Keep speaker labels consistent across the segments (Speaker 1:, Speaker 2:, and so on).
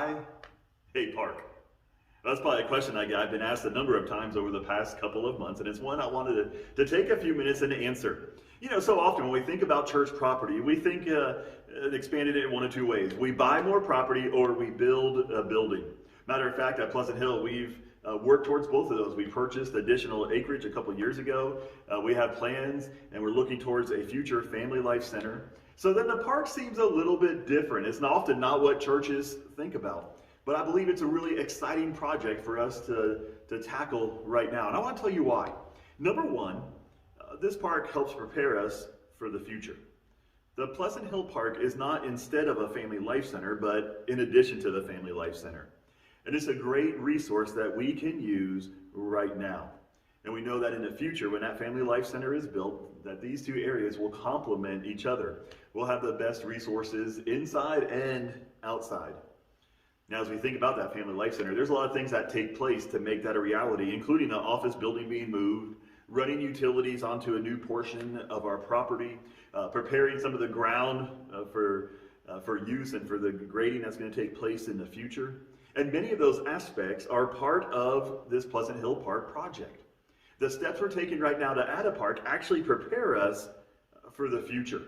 Speaker 1: Why a park? That's probably a question I've been asked a number of times over the past couple of months, and it's one I wanted to take a few minutes and answer. You know, so often when we think about church property, we think expanded it in one of two ways. We buy more property or we build a building. Matter of fact, at Pleasant Hill, we've worked towards both of those. We purchased additional acreage a couple years ago. We have plans, and we're looking towards a future family life center. So then the park seems a little bit different. It's often not what churches think about. But I believe it's a really exciting project for us to tackle right now. And I want to tell you why. Number one, this park helps prepare us for the future. The Pleasant Hill Park is not instead of a family life center, but in addition to the family life center. And it's a great resource that we can use right now. And we know that in the future, when that family life center is built, that these two areas will complement each other. We'll have the best resources inside and outside. Now, as we think about that family life center, there's a lot of things that take place to make that a reality, including the office building being moved, running utilities onto a new portion of our property, preparing some of the ground for use and for the grading that's going to take place in the future. And many of those aspects are part of this Pleasant Hill Park project. The steps we're taking right now to add a park actually prepare us for the future.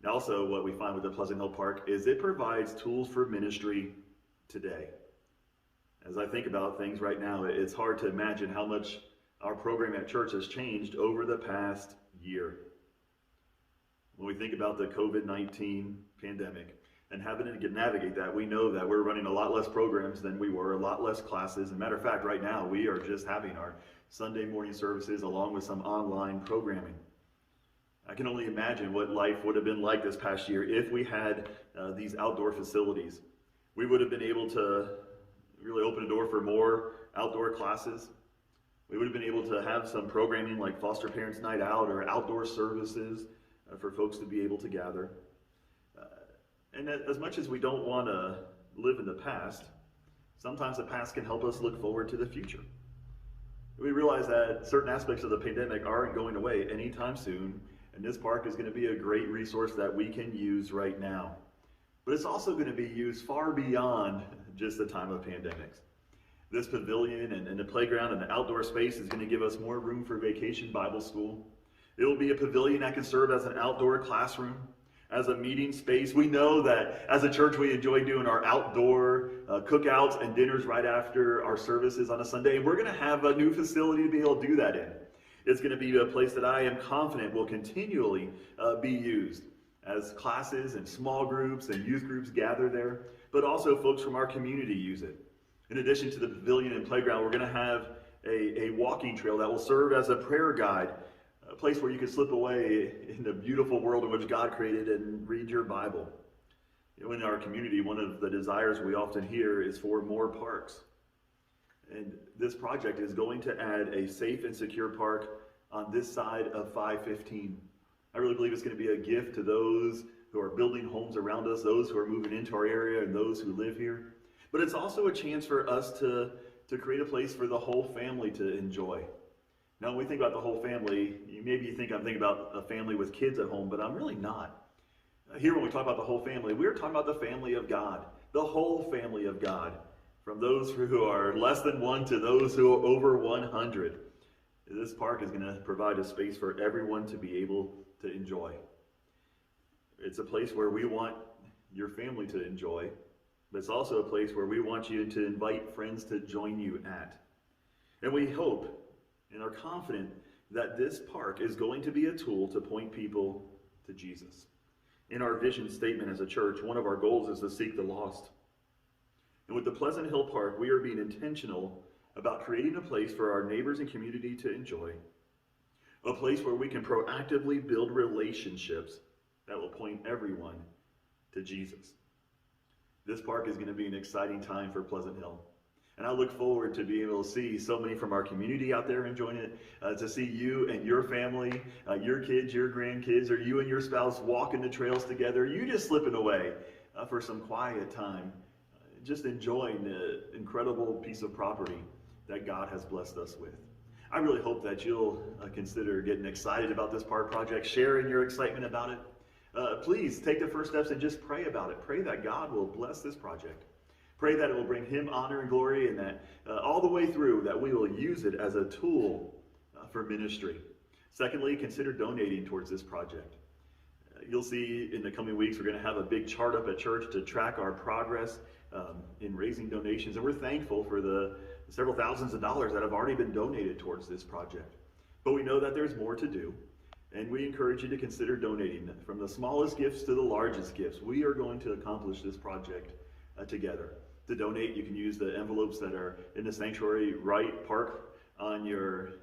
Speaker 1: And also, what we find with the Pleasant Hill Park is it provides tools for ministry today. As I think about things right now, it's hard to imagine how much our program at church has changed over the past year. When we think about the COVID-19 pandemic and having to navigate that, we know that we're running a lot less programs than we were, a lot less classes. As a matter of fact, right now, we are just having our Sunday morning services along with some online programming. I can only imagine what life would have been like this past year if we had these outdoor facilities. We would have been able to really open a door for more outdoor classes. We would have been able to have some programming like Foster Parents Night Out or outdoor services for folks to be able to gather. And as much as we don't want to live in the past, sometimes the past can help us look forward to the future. We realize that certain aspects of the pandemic aren't going away anytime soon, and this park is going to be a great resource that we can use right now. But it's also going to be used far beyond just the time of pandemics. This pavilion and the playground and the outdoor space is going to give us more room for Vacation Bible School. It will be a pavilion that can serve as an outdoor classroom, as a meeting space. We know that as a church we enjoy doing our outdoor cookouts and dinners right after our services on a Sunday. And we're going to have a new facility to be able to do that in. It's going to be a place that I am confident will continually be used as classes and small groups and youth groups gather there, but also folks from our community use it. In addition to the pavilion and playground, we're going to have a walking trail that will serve as a prayer guide, a place where you can slip away in the beautiful world in which God created and read your Bible. You know, in our community, one of the desires we often hear is for more parks. And this project is going to add a safe and secure park on this side of 515. I really believe it's going to be a gift to those who are building homes around us, those who are moving into our area, and those who live here. But it's also a chance for us to create a place for the whole family to enjoy. Now, when we think about the whole family, maybe you think I'm thinking about a family with kids at home, but I'm really not. Here, when we talk about the whole family, we're talking about the family of God, the whole family of God, from those who are less than one to those who are over 100. This park is going to provide a space for everyone to be able to enjoy. It's a place where we want your family to enjoy, but it's also a place where we want you to invite friends to join you at. And we hope and are confident that this park is going to be a tool to point people to Jesus. In our vision statement as a church, one of our goals is to seek the lost. And with the Pleasant Hill Park, we are being intentional about creating a place for our neighbors and community to enjoy, a place where we can proactively build relationships that will point everyone to Jesus. This park is going to be an exciting time for Pleasant Hill. And I look forward to being able to see so many from our community out there enjoying it, to see you and your family, your kids, your grandkids, or you and your spouse walking the trails together, you just slipping away for some quiet time, just enjoying the incredible piece of property that God has blessed us with. I really hope that you'll consider getting excited about this park project, sharing your excitement about it. Please take the first steps and just pray about it. Pray that God will bless this project. Pray that it will bring him honor and glory, and that all the way through that we will use it as a tool for ministry. Secondly, consider donating towards this project. You'll see in the coming weeks we're going to have a big chart up at church to track our progress in raising donations, and we're thankful for the several thousands of dollars that have already been donated towards this project. But we know that there's more to do, and we encourage you to consider donating. From the smallest gifts to the largest gifts, we are going to accomplish this project together. To donate, you can use the envelopes that are in the sanctuary right park on your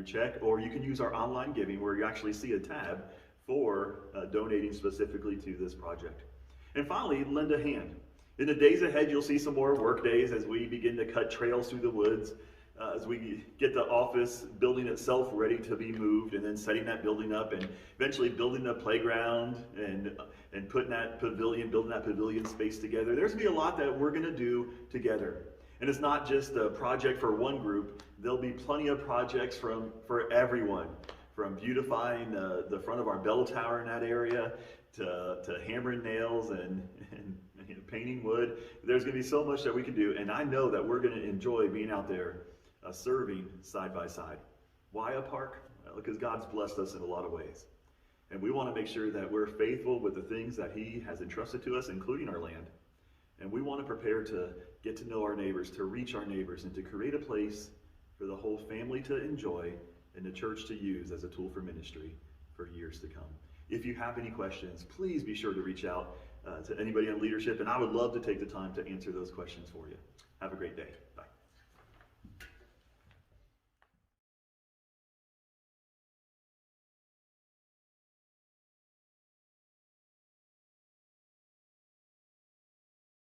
Speaker 1: check, or you can use our online giving where you actually see a tab for donating specifically to this project. And finally, lend a hand. In the days ahead, you'll see some more work days as we begin to cut trails through the woods, as we get the office building itself ready to be moved, and then setting that building up, and eventually building a playground and building that pavilion space together. There's going to be a lot that we're going to do together. And it's not just a project for one group. There'll be plenty of projects for everyone, from beautifying the front of our bell tower in that area to hammering nails and painting wood. There's going to be so much that we can do, and I know that we're going to enjoy being out there serving side by side. Why a park? Well, because God's blessed us in a lot of ways. And we want to make sure that we're faithful with the things that he has entrusted to us, including our land. And we want to prepare to get to know our neighbors, to reach our neighbors, and to create a place for the whole family to enjoy and the church to use as a tool for ministry for years to come. If you have any questions, please be sure to reach out to anybody in leadership, and I would love to take the time to answer those questions for you. Have a great day.